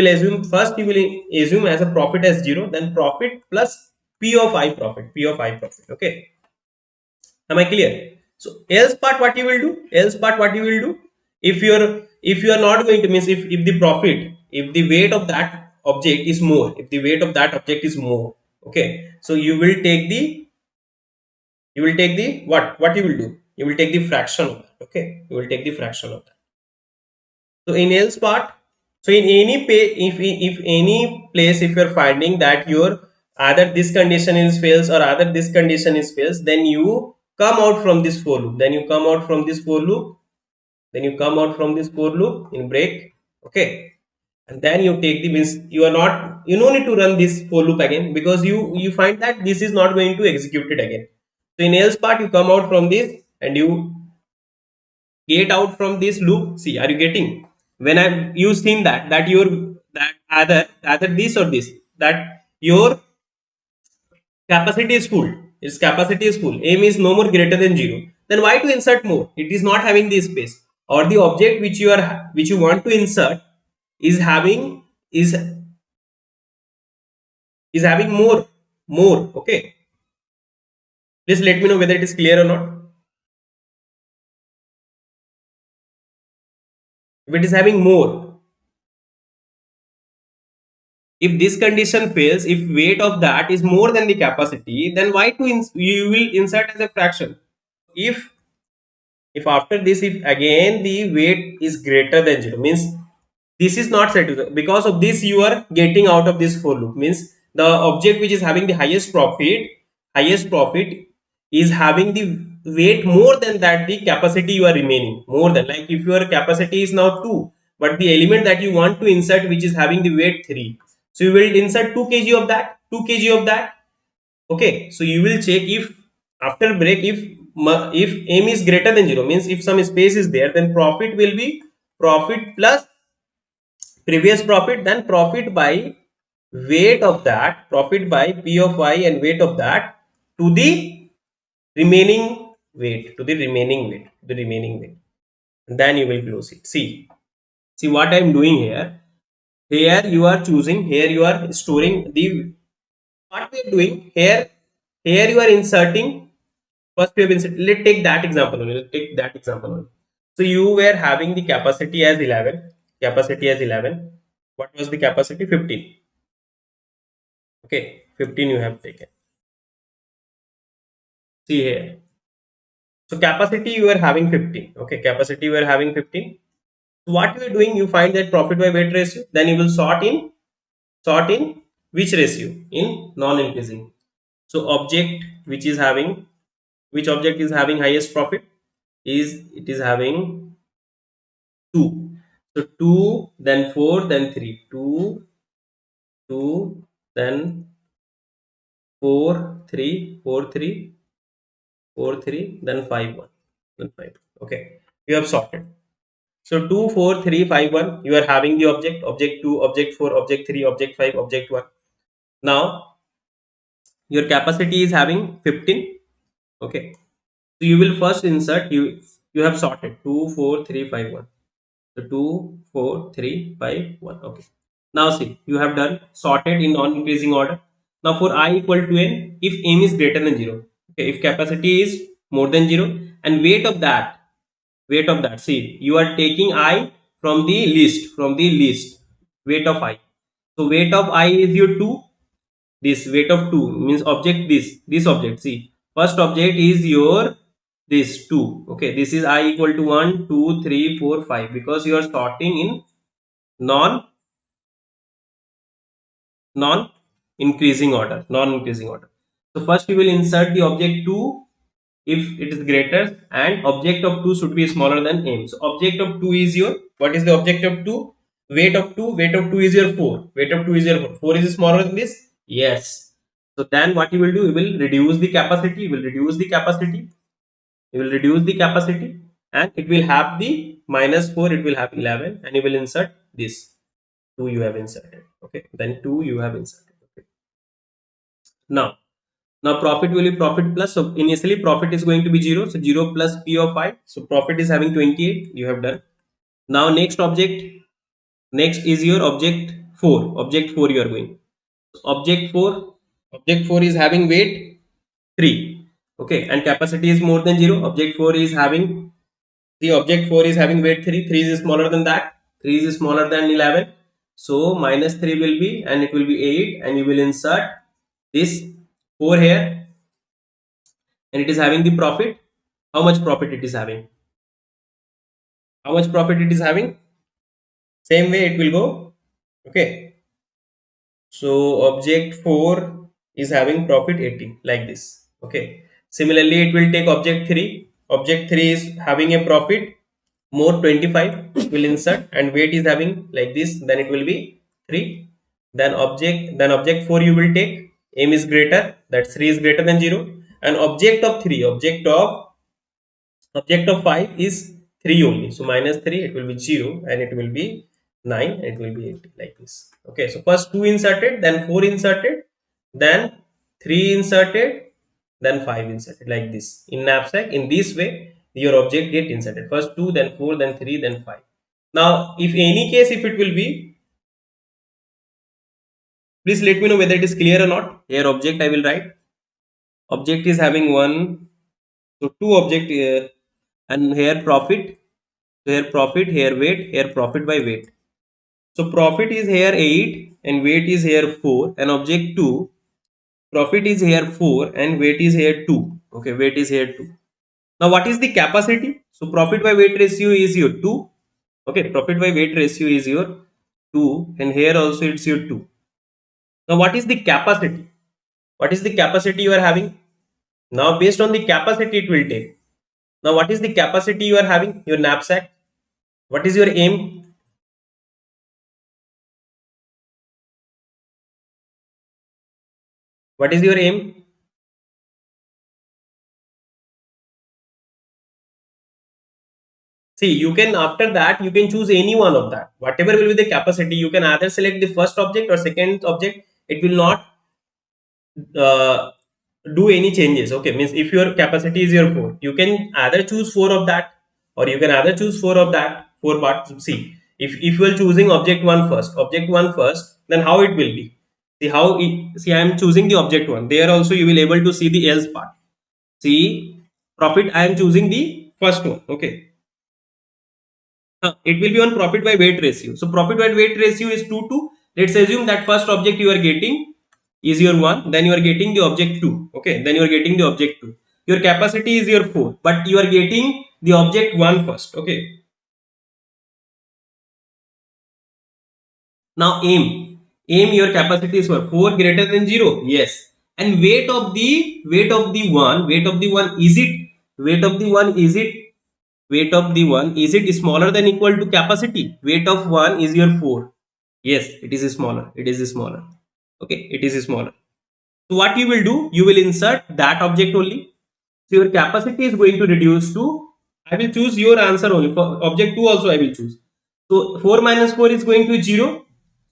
assume, first you will assume as a profit as 0, then profit plus p of I profit. Okay, am I clear? So else part what you will do, if you are not going to, means if the profit, if the weight of that object is more, if the weight of that object is more, okay, so you will take the what you will do, you will take the fraction of that. Okay, you will take the fraction of that. So in else part, so in any pay, if any place, if you are finding that your either this condition is fails or either this condition is fails, then you come out from this for loop, then you come out from this for loop, then you come out from this for loop in break. Okay, and then you take the, means you are not, you no need to run this for loop again, because you find that this is not going to execute it again. So in else part, you come out from this and you get out from this loop. See, are you getting? When I you seen that your, that either this or this, that your capacity is full, its capacity is full, m is no more greater than 0, then why to insert more? It is not having this space, or the object which you want to insert is having, is having more. Okay, please let me know whether it is clear or not. If it is having more, if this condition fails, if weight of that is more than the capacity, then why to you will insert as a fraction. If after this, if again the weight is greater than 0, means this is not set to because of this you are getting out of this for loop, means the object which is having the highest profit is having the weight more than that the capacity you are remaining more than, like if your capacity is now 2, but the element that you want to insert which is having the weight 3, so you will insert 2 kg of that, 2 kg of that. Okay, so you will check if after break, if m is greater than 0, means if some space is there, then profit will be profit plus previous profit, then profit by weight of that, profit by p of I and weight of that to the remaining weight, and then you will close it. See what I am doing here. Here you are choosing, here you are storing the, what we are doing here. Here you are inserting, first we have inserted, let's take that example only, so you were having the capacity as 11, what was the capacity? 15. Okay, 15 you have taken. See here, so capacity you are having 15. Okay, capacity you are having 15. So what you are doing, you find that profit by weight ratio, then you will sort in which ratio? In non-increasing. So object which is having, which object is having highest profit, is it is having 2. So 2, then 4, then 3. 2, 2, then 4, 3, 4, 3, 4, 3, then 5, 1. Then 5. Okay. You have sorted. So 2, 4, 3, 5, 1. You are having the object 2, object 4, object 3, object 5, object 1. Now your capacity is having 15. Okay. So you will first insert, you have sorted 2, 4, 3, 5, 1. So 2, 4, 3, 5, 1. Okay. Now see, you have done sorted in non-increasing order. Now for I equal to n, if m is greater than 0, okay, if capacity is more than 0, and weight of that, see, you are taking I from the list, weight of I. So weight of I is your 2, this weight of 2 means object, this object, see, first object is your this 2. Okay, this is I equal to 1, 2, 3, 4, 5, because you are sorting in non non increasing order, non increasing order. So first you will insert the object 2 if it is greater, and object of 2 should be smaller than m. So object of 2 is your, what is the object of 2? Weight of 2, weight of 2 is your 4, weight of 2 is your 4. 4 is smaller than this? Yes. So then what you will do, you will reduce the capacity, you will reduce the capacity, you will reduce the capacity, and it will have the minus 4, it will have 11, and you will insert this 2 you have inserted. Okay, then 2 you have inserted. Okay. Now profit will be profit plus. So initially profit is going to be 0. So 0 plus P of I. So profit is having 28. You have done. Now next object. Next is your object 4. Object 4 you are going. So object 4. Object 4 is having weight 3. Okay. And capacity is more than 0. Object 4 is having, the object 4 is having weight 3. 3 is smaller than that. 3 is smaller than 11. So minus 3 will be, and it will be 8. And you will insert this 4 here, and it is having the profit. How much profit it is having? How much profit it is having? Same way it will go. Okay, so object 4 is having profit 80, like this. Okay, similarly it will take object 3. Object 3 is having a profit more 25, will insert, and weight is having like this, then it will be 3. Then object 4 you will take, m is greater, that 3 is greater than 0, and object of 3, object of 5 is 3 only. So minus 3, it will be 0, and it will be 9, and it will be 80, like this. Okay, so first 2 inserted, then 4 inserted, then 3 inserted, then 5 inserted, like this. In knapsack, in this way your object get inserted. First 2, then 4, then 3, then 5. Now if any case, if it will be, please let me know whether it is clear or not. Here object I will write. Object is having one, so two object, and here profit. So here profit, here weight, here profit by weight. So profit is here 8 and weight is here 4, and object 2, profit is here 4 and weight is here 2. Okay, weight is here 2. Now what is the capacity? So profit by weight ratio is your 2. Okay, profit by weight ratio is your 2, and here also it's your 2. Now what is the capacity? What is the capacity you are having? Now based on the capacity it will take. Now what is the capacity you are having? Your knapsack. What is your aim? What is your aim? See, you can, after that you can choose any one of that. Whatever will be the capacity, you can either select the first object or second object. It will not uh, do any changes. Okay, means if your capacity is your 4, you can either choose 4 of that, or you can either choose 4 of that, 4 parts. See, if you are choosing object 1 first, then how it will be? See how see, I am choosing the object 1. There also you will able to see the else part. See, profit, I am choosing the first one. Okay, it will be on profit by weight ratio. So profit by weight ratio is 2 to, let's assume that first object you are getting is your 1, then you are getting the object 2. Okay, then you are getting the object 2. Your capacity is your 4, but you are getting the object 1 first. Okay, now aim your capacity is for 4 greater than 0. Yes, and weight of the one, is it, weight of the one, is it, weight of the one, is it smaller than equal to capacity? Weight of 1 is your 4. Yes, it is smaller, it is smaller. Okay, it is smaller. So what you will do, you will insert that object only. So your capacity is going to reduce to, I will choose your answer only. For object 2 also I will choose. So 4 minus 4 is going to 0.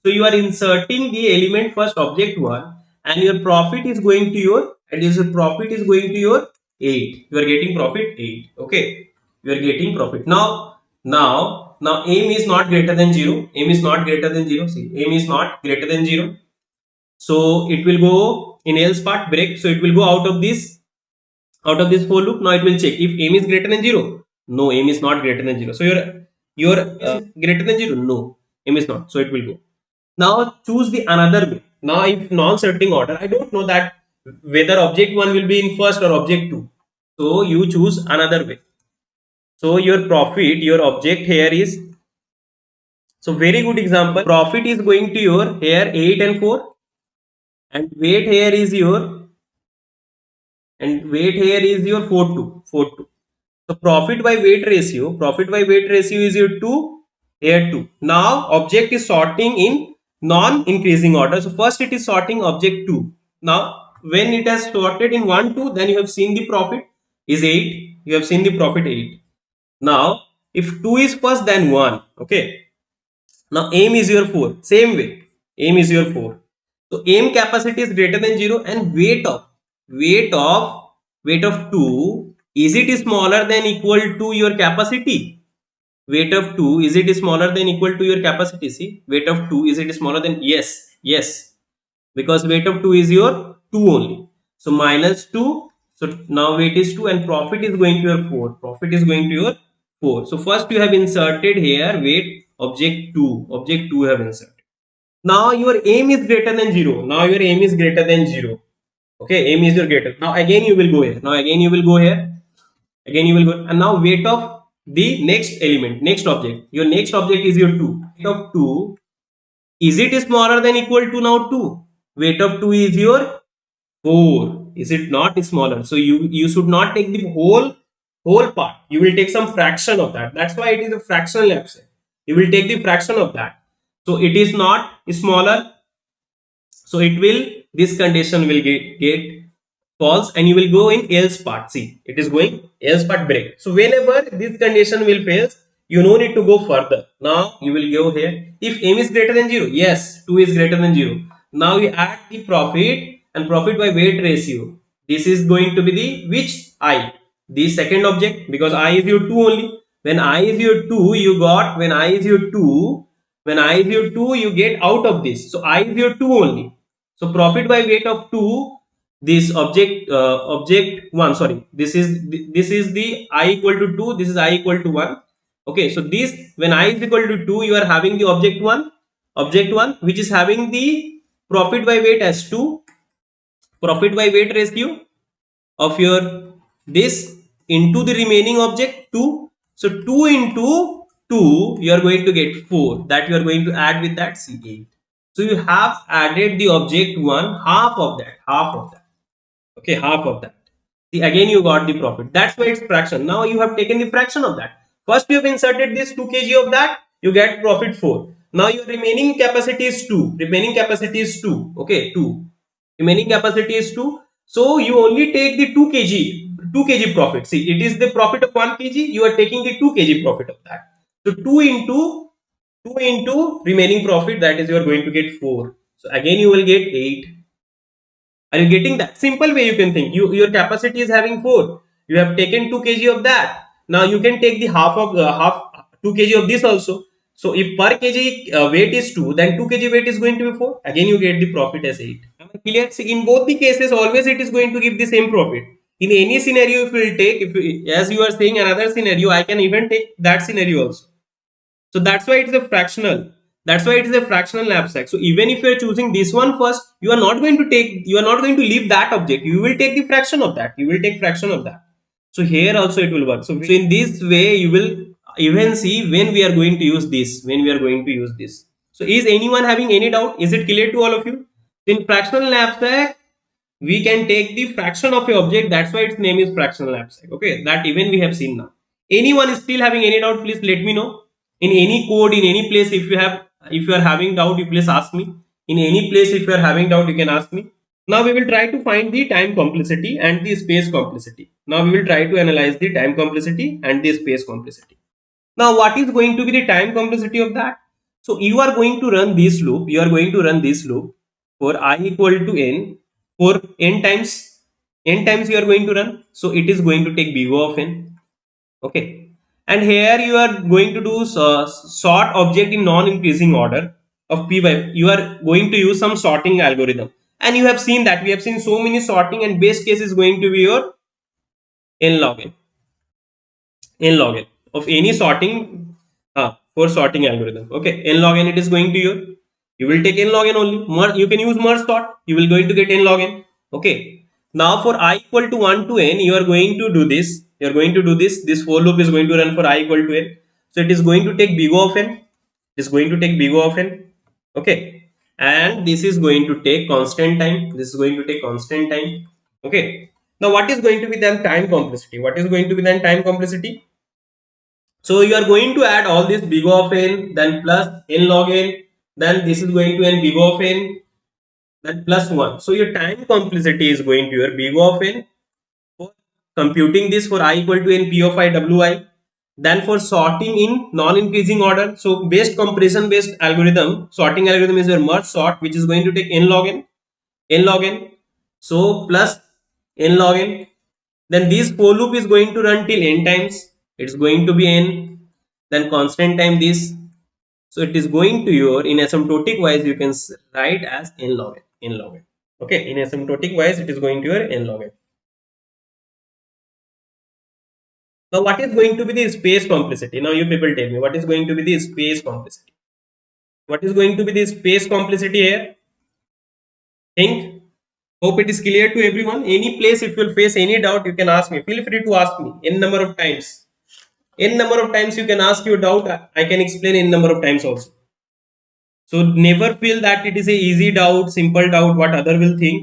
So you are inserting the element first object 1, and your profit is going to your, and your profit is going to your 8. You are getting profit 8. Okay, you are getting profit. Now aim is not greater than 0. Aim is not greater than 0. See, aim is not greater than 0. So it will go in else part break. So it will go out of this for loop. Now it will check if aim is greater than 0. No, aim is not greater than 0. So your greater than 0. No, aim is not. So it will go. Now choose the another way. Now if non-sorting order, I don't know that whether object 1 will be in first or object 2. So you choose another way. So your profit, your object here is, so very good example. Profit is going to your here 8 and 4, and weight here is your, and weight here is your 4 2 4 2. So profit by weight ratio is your 2, here 2. Now object is sorting in non-increasing order. So first it is sorting object 2. Now when it has sorted in 1 2, then you have seen the profit is 8. You have seen the profit 8. Now if 2 is first, then 1. Okay. Now aim is your 4. Same way. Aim is your 4. So aim capacity is greater than 0, and weight of weight of 2, is it smaller than equal to your capacity? Weight of 2, is it smaller than equal to your capacity? See, weight of 2, is it smaller than, yes, because weight of 2 is your 2 only. So minus 2. So now weight is 2 and profit is going to your 4. Profit is going to your 4. So first you have inserted here weight object 2. Object 2 have inserted. Now your aim is greater than 0. Now your aim is greater than 0. Okay, aim is your greater. Now again you will go here. Now again you will go here. Again you will go. And now weight of the next element, next object. Your next object is your 2. Weight of 2. Is it smaller than equal to now 2? Weight of 2 is your 4. Is it not smaller? So you should not take the whole part. You will take some fraction of that. That's why it is a fractional absent. You will take the fraction of that. So it is not smaller. So it will, this condition will get false, and you will go in else part. See, it is going else part break. So whenever this condition will fail, you no need to go further. Now you will go here. If aim is greater than 0, yes, 2 is greater than 0. Now you add the profit and profit by weight ratio. This is going to be the which I? The second object, because I is your 2 only. When I is your 2, you got, when I is your 2, when I is your 2, you get out of this. So I is your 2 only. So profit by weight of 2, this object 1, sorry, this is the I equal to 2, this is I equal to 1. Okay, so this, when I is equal to 2, you are having the object 1 which is having the profit by weight as 2, profit by weight ratio of your this into the remaining object 2. So 2 into 2, you are going to get 4, that you are going to add with that C8. So you have added the object 1, half of that. Okay, half of that. See, again you got the profit. That's why it's fraction. Now you have taken the fraction of that. First you have inserted this 2 kg of that, you get profit 4. Now your remaining capacity is 2. Remaining capacity is 2. Okay, 2. Remaining capacity is 2. So you only take the 2 kg profit. See, it is the profit of 1 kg. You are taking the 2 kg profit of that. So 2 into remaining profit, that is you are going to get 4. So again you will get 8. Are you getting that? Simple way you can think. Your capacity is having 4. You have taken 2 kg of that. Now you can take the half of 2 kg of this also. So if per kg weight is 2, then 2 kg weight is going to be 4. Again you get the profit as 8. Am I clear? See, in both the cases, always it is going to give the same profit. In any scenario, if you will take, if you, as you are saying another scenario, I can even take that scenario also. So that's why it is a fractional. That's why it is a fractional knapsack. So even if you are choosing this one first, you are not going to take, you are not going to leave that object. You will take the fraction of that. You will take fraction of that. So here also it will work. So in this way, you will even see when we are going to use this. When we are going to use this. So is anyone having any doubt? Is it clear to all of you? In fractional knapsack, we can take the fraction of a object. That's why its name is fractional knapsack. Okay, that even we have seen now. Anyone is still having any doubt? Please let me know. In any code, in any place, if you are having doubt, you please ask me. In any place, if you are having doubt, you can ask me. Now we will try to find the time complexity and the space complexity. Now we will try to analyze the time complexity and the space complexity. Now what is going to be the time complexity of that? So you are going to run this loop. You are going to run this loop for I equal to n, for n times you are going to run. So it is going to take big O of n. Okay, and here you are going to do sort object in non-increasing order of p by, you are going to use some sorting algorithm, and you have seen that we have seen so many sorting, and base case is going to be your n log n of any sorting for sorting algorithm. Okay, n log n, it is going to your, you will take n log n only. You can use merge sort, you will going to get n log n. Okay, Now for I equal to 1 to n, you are going to do this. You are going to do this. This for loop is going to run for I equal to n. So it is going to take big O of n. It is going to take big O of n. Okay. And this is going to take constant time. This is going to take constant time. Okay. Now what is going to be then time complexity? What is going to be then time complexity? So you are going to add all this big O of n, then plus n log n, then this is going to n big O of n, then plus 1. So your time complexity is going to your big O of n for computing this for I equal to n p of I wi. Then for sorting in non-increasing order, so based comparison based algorithm, sorting algorithm is your merge sort, which is going to take n log n, n log n, so plus n log n. Then this for loop is going to run till n times. It's going to be n, then constant time this. So it is going to your, in asymptotic wise you can write as n log n, n log n. Okay, in asymptotic wise it is going to your n log n. Now what is going to be the space complexity? Now you people tell me what is going to be the space complexity. What is going to be the space complexity here? Think. Hope it is clear to everyone. Any place if you will face any doubt, you can ask me. Feel free to ask me n number of times. N number of times you can ask your doubt. I can explain n number of times also. So never feel that it is a easy doubt, simple doubt, what other will think.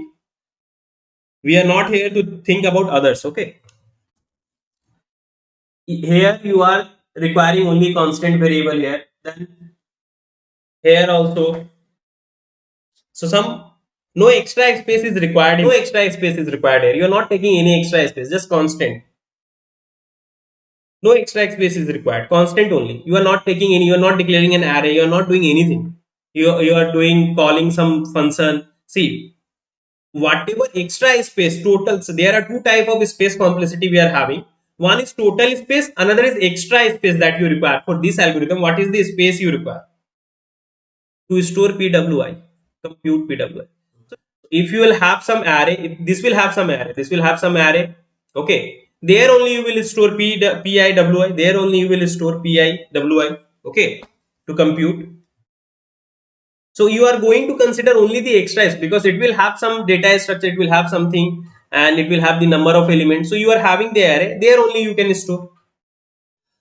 We are not here to think about others. Okay. Here you are requiring only constant variable here. Then here also. So some no extra space is required. No extra space is required here. You are not taking any extra space, just constant. No extra space is required. Constant only. You are not taking any. You are not declaring an array. You are not doing anything. You are doing calling some function. See, whatever extra space total. So there are two type of space complexity we are having. One is total space. Another is extra space that you require for this algorithm. What is the space you require to store PWI? Compute PWI. If you will have some array, this will have some array, this will have some array. Okay, there only you will store PIWI, there only you will store PIWI. Okay, to compute. So you are going to consider only the extras because it will have some data structure, it will have something, and it will have the number of elements. So you are having the array, there only you can store.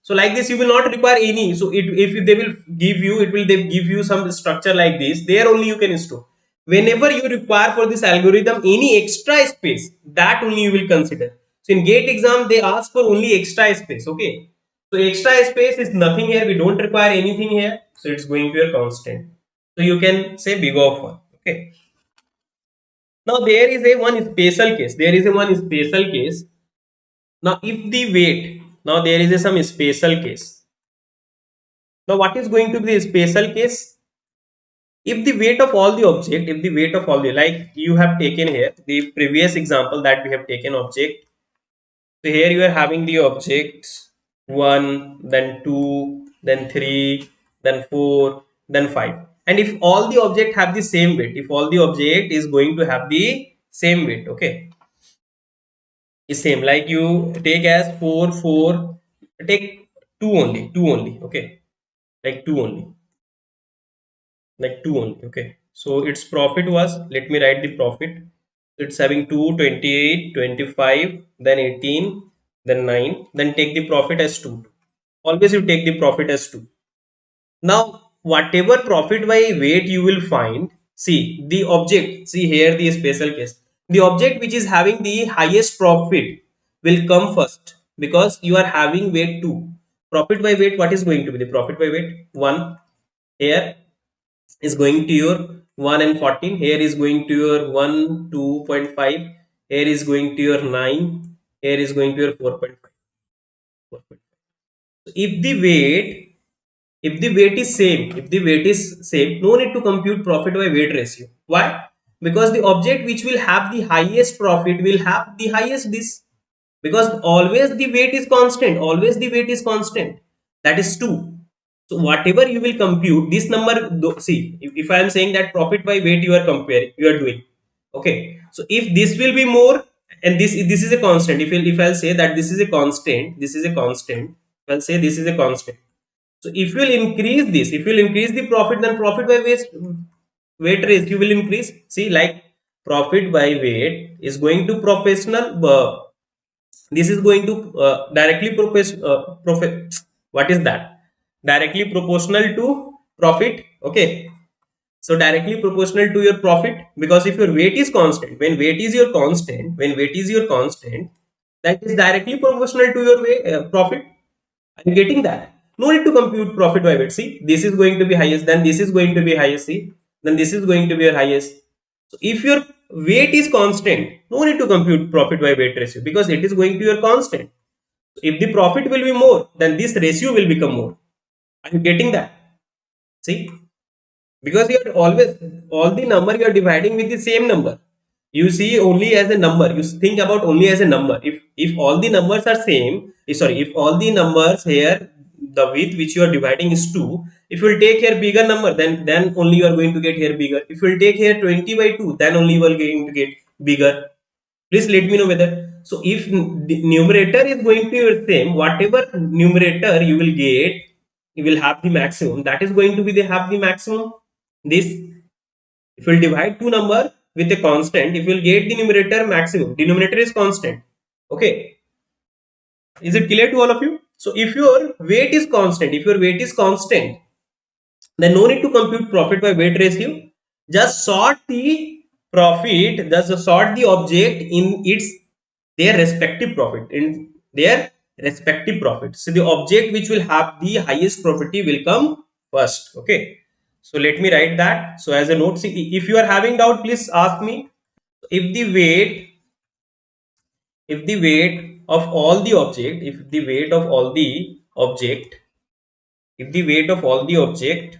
So like this you will not require any. So if they will give you, it will they give you some structure like this, there only you can store. Whenever you require for this algorithm any extra space, that only you will consider. So in GATE exam they ask for only extra space. Okay, so extra space is nothing here, we don't require anything here, so it's going to be a constant. So you can say big of 1. Okay, now there is a one special case, there is a one special case. Now if the weight, now there is a some special case. Now what is going to be the special case? If the weight of all the object, if the weight of all the, like you have taken here the previous example that we have taken object. So here you are having the objects 1, then 2, then 3, then 4, then 5. And if all the object have the same weight, if all the object is going to have the same weight, okay, is same, like you take as 4 4, take 2 only, 2 only, okay, like 2 only, like 2 only. Okay, so its profit was, let me write the profit. It's having 2 28 25, then 18, then 9, then take the profit as 2. Always you take the profit as 2. Now whatever profit by weight you will find, see the object, see here the special case, the object which is having the highest profit will come first because you are having weight 2. Profit by weight, what is going to be the profit by weight? 1 here is going to your 1 and 14, here is going to your 1 2.5, here is going to your 9, here is going to your 4.5. So if the weight is same, if the weight is same, no need to compute profit by weight ratio. Why? Because the object which will have the highest profit will have the highest this, because always the weight is constant, always the weight is constant, that is 2. So whatever you will compute this number, see if I am saying that profit by weight you are comparing, you are doing, okay, so if this will be more, and this is a constant, if I'll say that this is a constant, this is a constant, I'll say this is a constant. So if you will increase this, if you will increase the profit, then profit by weight ratio you will increase. See, like profit by weight is going to proportional, this is going to directly profit, what is that, directly proportional to profit. Okay, so directly proportional to your profit, because if your weight is constant, when weight is your constant, that is directly proportional to your profit. Are you getting that? No need to compute profit by weight. See, this is going to be highest, then this is going to be highest. See, then this is going to be your highest. So if your weight is constant, no need to compute profit by weight ratio, because it is going to your constant. If the profit will be more, then this ratio will become more. Are you getting that? See, because you are always, all the number you are dividing with the same number, you see only as a number, you think about only as a number. If all the numbers are same, sorry, if all the numbers here, the width which you are dividing is 2, if you will take here bigger number, then only you are going to get here bigger. If you will take here 20 by 2, then only you are going to get bigger. Please let me know whether, so if the numerator is going to be the same, whatever numerator you will get, you will have the maximum, that is going to be the have the maximum. This, if you will divide two number with a constant, if you will get the numerator maximum, denominator is constant. Okay, is it clear to all of you? So if your weight is constant, then no need to compute profit by weight ratio. Just sort the profit, just sort the object in its, their respective profit, in their respective profit. So the object which will have the highest property will come first. Okay, so let me write that. So as a note, see, if you are having doubt, please ask me. If the weight, of all the object, if the weight of all the object, if the weight of all the object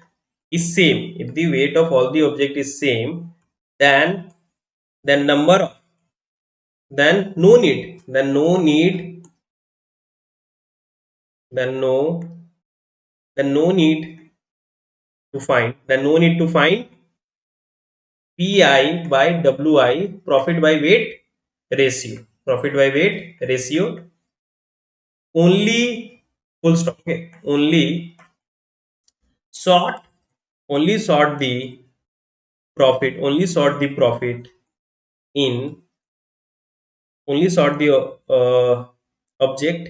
is same, if the weight of all the object is same, then number of, then no need, then no then no need to find, pi by wi, profit by weight ratio, only, full stop. Okay, sort only sort the profit in, object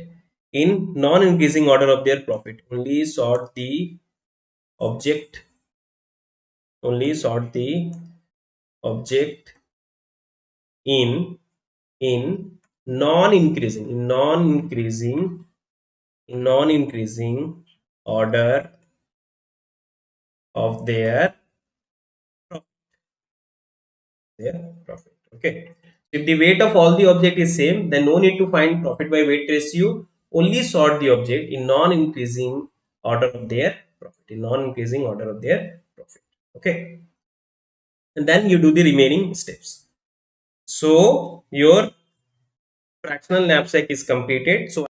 in non-increasing order of their profit. Object Only sort the object in non-increasing order of profit. Okay. If the weight of all the object is same, then no need to find profit by weight ratio. Only sort the object in non-increasing order of their profit. Okay. And then you do the remaining steps. So your fractional knapsack is completed. So